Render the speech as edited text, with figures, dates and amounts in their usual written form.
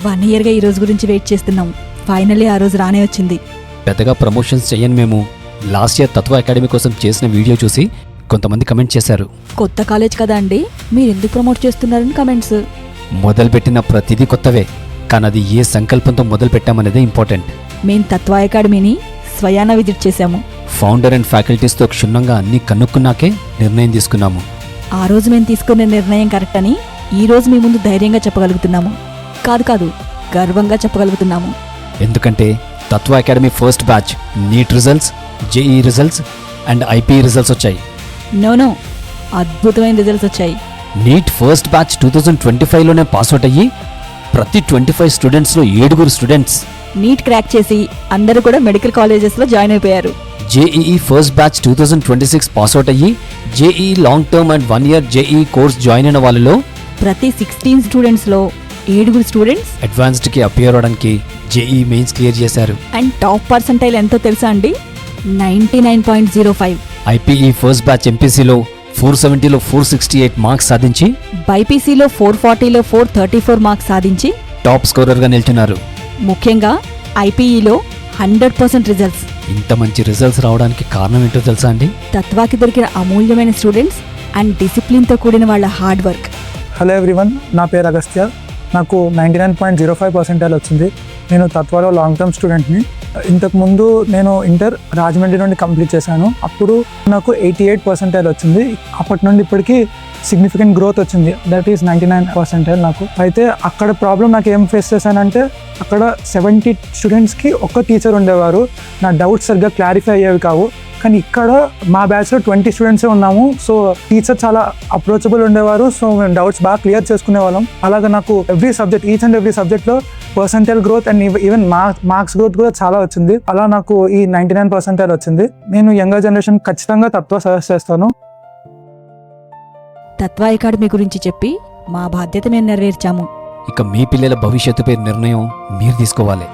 1 ఇయర్గా ఈ రోజు గురించి వెయిట్ చేస్తున్నాం. ఫైనల్లీ ఆ రోజు రానే వచ్చింది. పెద్దగా ప్రమోషన్స్ చెయ్యను మేము. లాస్ట్ ఇయర్ తత్వ అకాడమీ కోసం చేసిన వీడియో చూసి కొంతమంది కమెంట్ చేశారు. కొత్త కాలేజ్ కదా అండి, మీరు ఎందుకు ప్రమోట్ చేస్తున్నారని కమెంట్స్. మొదలుపెట్టిన ప్రతిదీ కొత్తవే, కానీ అది ఏ సంకల్పంతో మొదలు పెట్టామనేదే ఇంపార్టెంట్. మేం తత్వ అకాడమీని స్వయాన విజిట్ చేశాము. ఫౌండర్ అండ్ ఫ్యాకల్టీస్తో క్షుణ్ణంగా అన్నీ కనుక్కున్నాకే నిర్ణయం తీసుకున్నాము. ఆ రోజు మేము తీసుకునే నిర్ణయం కరెక్ట్ అని ఈ రోజు మీ ముందు ధైర్యంగా చెప్పగలుగుతున్నాము. కాదు గర్వంగా చెప్పగలుగుతున్నాము. ఎందుకంటే తత్వ academy first batch NEET results, JEE results and IPE results వచ్చాయి. నో అద్భుతమైన రిజల్ట్స్ వచ్చాయి. నీట్ ఫస్ట్ బ్యాచ్ 2025లోనే పాస్అవుట్ అయ్యి ప్రతి 25 స్టూడెంట్స్లో 7 స్టూడెంట్స్ నీట్ క్రాక్ చేసి అందరూ కూడా మెడికల్ కాలేజెస్లో జాయిన్ అయిపోయారు. జేఈఈ ఫస్ట్ బ్యాచ్ 2026 పాస్అవుట్ అయ్యి JEE long term and 1 year JEE course join అయిన వాళ్ళలో ప్రతి 16 స్టూడెంట్స్లో 7 స్టూడెంట్స్ అడ్వాన్స్డ్కి అపియర్ అవడానికి జేఈఈ మెయిన్స్ క్లియర్ చేశారు. అండ్ టాప్ పర్సంటైల్ ఎంతో తెలుసా అండి? 99.05. ఐపీఈ ఫస్ట్ బ్యాచ్ ఎంపీసీలో 470లో 468 మార్క్స్ సాధించి బైపీసీలో 440లో 434 మార్క్స్ సాధించి టాప్ స్కోరర్గా నిల్చున్నారు. ముఖ్యంగా ఐపీఈలో 100% రిజల్ట్స్. ఇంత మంచి రిజల్ట్స్ రావడానికి కారణం ఏంటో తెలుసా అండి? తత్వాకి దొరికిన అమూల్యమైన స్టూడెంట్స్ అండ్ డిసిప్లిన్తో కూడిన వాళ్ళ హార్డ్ వర్క్. హలో ఎవ్రీవన్, నా పేరు అగస్త్య. నాకు 99.05% వచ్చింది. నేను తత్వాలో లాంగ్ టర్మ్ స్టూడెంట్ని. ఇంతకుముందు నేను ఇంటర్ రాజమండ్రి నుండి కంప్లీట్ చేశాను. అప్పుడు నాకు 88% వచ్చింది. అప్పటి నుండి ఇప్పటికీ సిగ్నిఫికెంట్ గ్రోత్ వచ్చింది. దట్ ఈస్ 99% నాకు. అయితే అక్కడ ప్రాబ్లం నాకు ఏం ఫేస్ చేశానంటే, అక్కడ 70 స్టూడెంట్స్కి ఒక్క టీచర్ ఉండేవారు. నా డౌట్స్ సరిగ్గా క్లారిఫై అయ్యేవి కావు. కానీ ఇక్కడ మా బ్యాచ్లో 20 స్టూడెంట్సే ఉన్నాము. సో టీచర్ చాలా అప్రోచబుల్ ఉండేవారు. సో మేము డౌట్స్ బాగా క్లియర్ చేసుకునే వాళ్ళం. అలాగే నాకు every subject, each and every సబ్జెక్ట్లో percentile growth and even marks growth కూడా చాలా వచ్చింది. అలా నాకు ఈ 99% వచ్చింది. నేను యంగర్ జనరేషన్ ఖచ్చితంగా తత్వ సజెస్ట్ చేస్తాను. తత్వ అకాడమీ గురించి చెప్పి మా బాధ్యత మేము నెరవేర్చాము. ఇక మీ పిల్లల భవిష్యత్తుపై నిర్ణయం మీరు తీసుకోవాలి.